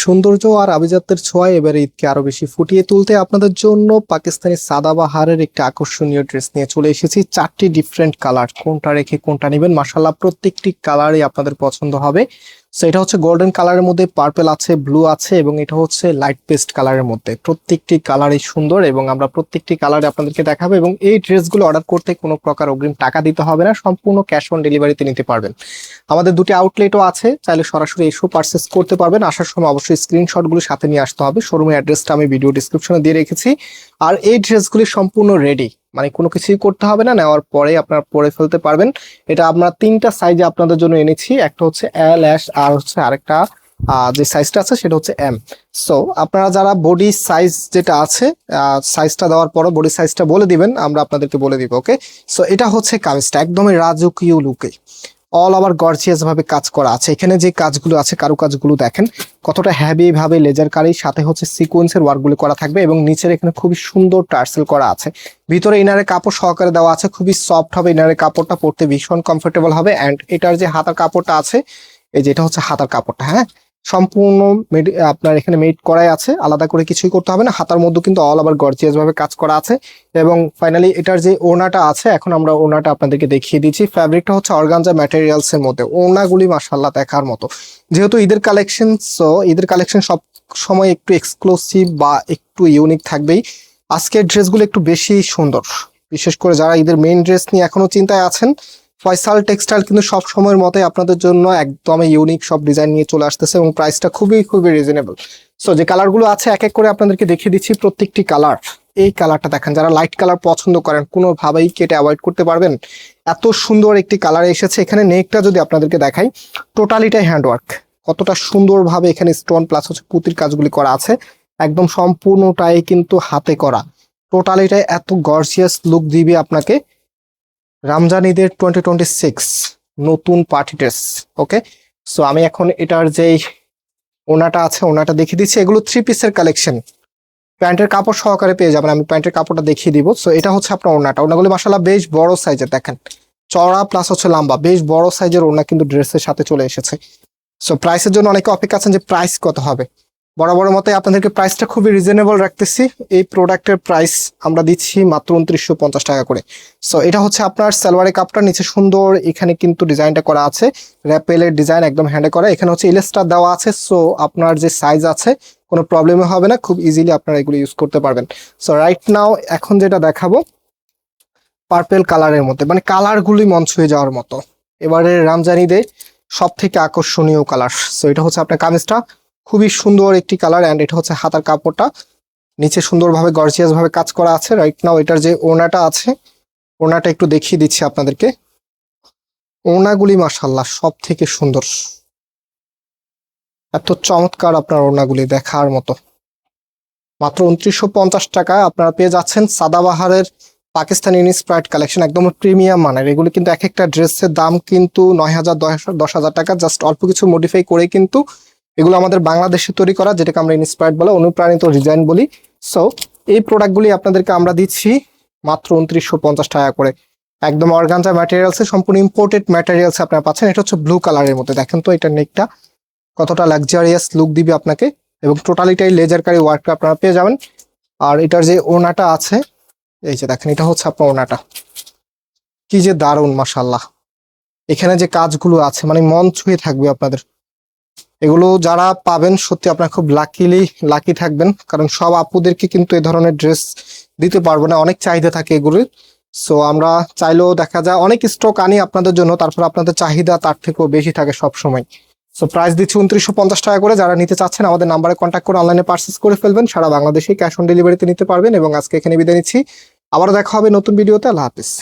সৌন্দর্য আর আভিজাত্যের ছোঁয়ায় এবারে ঈদকে আরো বেশি ফুটিয়ে তুলতে আপনাদের জন্য পাকিস্তানি সাদাবাহারের একটি আকর্ষণীয় ড্রেস নিয়ে চলে এসেছি। 4টি ডিফারেন্ট কালার, কোনটা রেখে কোনটা নেবেন, মাশাআল্লাহ প্রত্যেকটি কালারই আপনাদের পছন্দ হবে। সো এটা হচ্ছে গোল্ডেন কালারের মধ্যে, পার্পল আছে, ব্লু আছে এবং এটা হচ্ছে লাইট পেস্ট কালারের মধ্যে। প্রত্যেকটি কালারই সুন্দর এবং আমরা প্রত্যেকটি কালারে আপনাদেরকে দেখাবো। এবং এই ড্রেসগুলো অর্ডার করতে কোনো প্রকার অগ্রিম টাকা দিতে হবে না, সম্পূর্ণ ক্যাশ অন ডেলিভারিতে নিতে পারবেন। আমাদের দুটি আউটলেটও আছে, চাইলে সরাসরি এসেও পারচেস করতে পারবেন। আসার সময় অবশ্যই স্ক্রিনশটগুলো সাথে নিয়ে আসতে হবে। শোরুমের অ্যাড্রেসটা আমি ভিডিও ডিসক্রিপশনে দিয়ে রেখেছি। আর এই ড্রেসগুলি সম্পূর্ণ রেডি, মানে কোনো কিছুই করতে হবে না, নেওয়ার পরে আপনারা পরে ফেলতে পারবেন। এটা আমরা 3টা সাইজে আপনাদের জন্য এনেছি, একটা হচ্ছে এল, এস আর হচ্ছে আরেকটা যে সাইজটা আছে সেটা হচ্ছে এম। সো আপনারা যারা বডি সাইজ যেটা আছে, সাইজটা দেওয়ার পরে বডি সাইজটা বলে দিবেন, আমরা আপনাদেরকে বলে দিব। ওকে, সো এটা হচ্ছে কামিজটা একদমই রাজকীয় লুকে, অল ওভার গর্জিয়াস ভাবে কাজ করা আছে। এখানে যে কাজগুলো আছে, কারুকাজগুলো দেখেন কতটা হেভি ভাবে লেজার কারি, সাথে হচ্ছে সিকোয়েন্সের ওয়ার্কগুলো করা থাকবে এবং নিচের এখানে খুবই সুন্দর টার্সেল করা আছে। ভিতরে ইনারের কাপড় সহকারে দেওয়া আছে, খুবই সফট হবে ইনারের কাপড়টা, পরতে ভীষণ কমফোর্টেবল হবে। অ্যান্ড এটার যে হাতার কাপড়টা আছে, এই যে এটা হচ্ছে হাতার কাপড়টা, হ্যাঁ সম্পূর্ণ আপনার এখানে মেড করাই আছে, আলাদা করে কিছুই করতে হবে না। হাতার মধ্যে কিন্তু অল ওভার গর্জিয়াস ভাবে কাজ করা আছে। এবং ফাইনালি এটার যে ওড়নাটা আছে, এখন আমরা ওড়নাটা আপনাদেরকে দেখিয়ে দিচ্ছি। ফ্যাব্রিকটা হচ্ছে অর্গানজা ম্যাটেরিয়ালস এর মধ্যে। ওড়নাগুলি মাশাআল্লাহ দেখার মতো, যেহেতু ঈদের কালেকশন, সো ঈদের কালেকশন সব সময় একটু এক্সক্লুসিভ বা একটু ইউনিক থাকবেই। আজকের ড্রেসগুলো একটু বেশি সুন্দর, বিশেষ করে যারা ঈদের মেইন ড্রেস নিয়ে এখনো চিন্তায় আছেন। ফয়সাল টেক্সটাইল কিন্তু সব সময়ের মতোই আপনাদের জন্য একদমই ইউনিক সব ডিজাইন নিয়ে চলে আসতেছে এবং প্রাইসটা খুবই খুবই রিজনেবল। সো যে কালারগুলো আছে এক এক করে আপনাদেরকে দেখিয়ে দিচ্ছি প্রত্যেকটি কালার। এই কালারটা দেখেন, যারা লাইট কালার পছন্দ করেন কোনোভাবেই কেটে অ্যাভয়েড করতে পারবেন, এত সুন্দর একটি কালার এসেছে। এখানে নেকটা যদি আপনাদেরকে দেখাই, টোটালিটাই হ্যান্ডওয়ার্ক, কতটা সুন্দরভাবে এখানে স্টোন প্লাস হচ্ছে পুঁতির কাজগুলি করা আছে, একদম সম্পূর্ণটাই কিন্তু হাতে করা। টোটালিটাই এত গর্জিয়াস লুক দিবে আপনাকে রমজান ঈদের 2026 নতুন পার্টি ড্রেস। ওকে, সো আমি এখন এটার যেই ওনাটা আছে ওনাটা দেখিয়ে দিচ্ছি। এগুলো 3 পিসের কালেকশন, প্যান্টের কাপড় সহকারে পেয়ে যাবেন। আমি প্যান্টের কাপড়টা দেখিয়ে দিব। সো এটা হচ্ছে আপনার ওনাটা। ওনাগুলো মাশাআল্লাহ বেশ বড় সাইজের, দেখেন চওড়া প্লাস হচ্ছে লম্বা, বেশ বড় সাইজের ওনা কিন্তু ড্রেসের সাথে চলে এসেছে। সো প্রাইসের জন্য অনেকে অপেক্ষা আছেন যে প্রাইস কত হবে। বড় মতে আপনাদেরকে প্রাইসটা খুবই রিজনেবল রাখতেছি। এই প্রোডাক্টের প্রাইস আমরা দিচ্ছি মাত্র 2950 টাকা করে। সো এটা হচ্ছে আপনার সালোয়ারের কাপড়টা, নিচে সুন্দর এখানে কিন্তু ডিজাইনটা করা আছে, র্যাপেলের ডিজাইন একদম হ্যান্ডে করা। এখানে হচ্ছে ইলাস্টার দেওয়া আছে। সো আপনার যে সাইজ আছে কোনো প্রবলেমও হবে না, খুব ইজিলি আপনারা এগুলো ইউজ করতে পারবেন। সো রাইট নাও এখন যেটা দেখাবো পার্পেল কালারের মধ্যে, মানে কালারগুলি মন ছুঁয়ে যাওয়ার মতো। এবারে রমজান ঈদে সব থেকে আকর্ষণীয় কালার। সো এটা হচ্ছে আপনার কামিজটা, খুবই সুন্দর একটি কালার। অ্যান্ড এটা হচ্ছে হাতার কাপড়টা, নিচে সুন্দরভাবে গর্জিয়াস ভাবে কাজ করা আছে। রাইট নাও এটার যে ওড়নাটা আছে, ওড়নাটা একটু দেখিয়ে দিচ্ছি আপনাদেরকে। ওড়নাগুলি মাশাআল্লাহ সব থেকে সুন্দর, এত চমৎকার আপনার ওড়নাগুলি দেখার মতো। মাত্র 2950 টাকায় আপনারা পেয়ে যাচ্ছেন সাদাবাহারের পাকিস্তানি ইন্সপায়ার্ড কালেকশন, একদম প্রিমিয়াম মানের। এগুলো কিন্তু এক একটা ড্রেসের দাম কিন্তু 9000 10,000 টাকা, জাস্ট অল্প কিছু মডিফাই করে কিন্তু এগুলো আমাদের বাংলাদেশে তৈরি করা, যেটাকে আমরা ইন্সপায়ার্ড বলে, অনুপ্রাণিত ডিজাইন বলি। সো এই প্রোডাক্টগুলি আপনাদেরকে আমরা দিচ্ছি মাত্র 2950 টাকা করে, একদম অর্গানজা ম্যাটেরিয়ালসে, সম্পূর্ণ ইম্পোর্টেড ম্যাটেরিয়ালস আপনারা পাচ্ছেন। এটা হচ্ছে ব্লু কালারের মধ্যে, দেখেন তো এটা নেকটা কতটা লাক্সারিয়াস লুক দিবে আপনাকে এবং টোটালিটাই লেজার কারি ওয়ার্কটা আপনারা পেয়ে যাবেন। আর এটার যে ওড়নাটা আছে, এই যে দেখেন এটা হচ্ছে আপনার ওড়নাটা, কি যে দারুণ মাশাআল্লাহ। এখানে যে কাজগুলো আছে মানে মন ছুঁয়ে থাকবে আপনাদের। এগুলো যারা পাবেন সত্যি আপনারা খুব লাকি থাকবেন, কারণ সব আপুদেরকে কিন্তু এই ধরনের ড্রেস দিতে পারবো না, অনেক চাহিদা থাকে এগুলির। সো আমরা চাইলেও দেখা যায় অনেক স্টক আনি আপনাদের জন্য, তারপর আপনাদের চাহিদা তার থেকেও বেশি থাকে সব সময়। সো প্রাইস দিচ্ছি 2950 টাকা করে। যারা নিতে চাচ্ছেন আমাদের নাম্বারে কন্ট্যাক্ট করে অনলাইনে পারচেস করে ফেলবেন, সারা বাংলাদেশে ক্যাশ অন ডেলিভারিতে নিতে পারবেন। এবং আজকে এখানে বিদায় নিচ্ছি, আবারও দেখা হবে নতুন ভিডিওতে। আল্লাহ হাফিজ।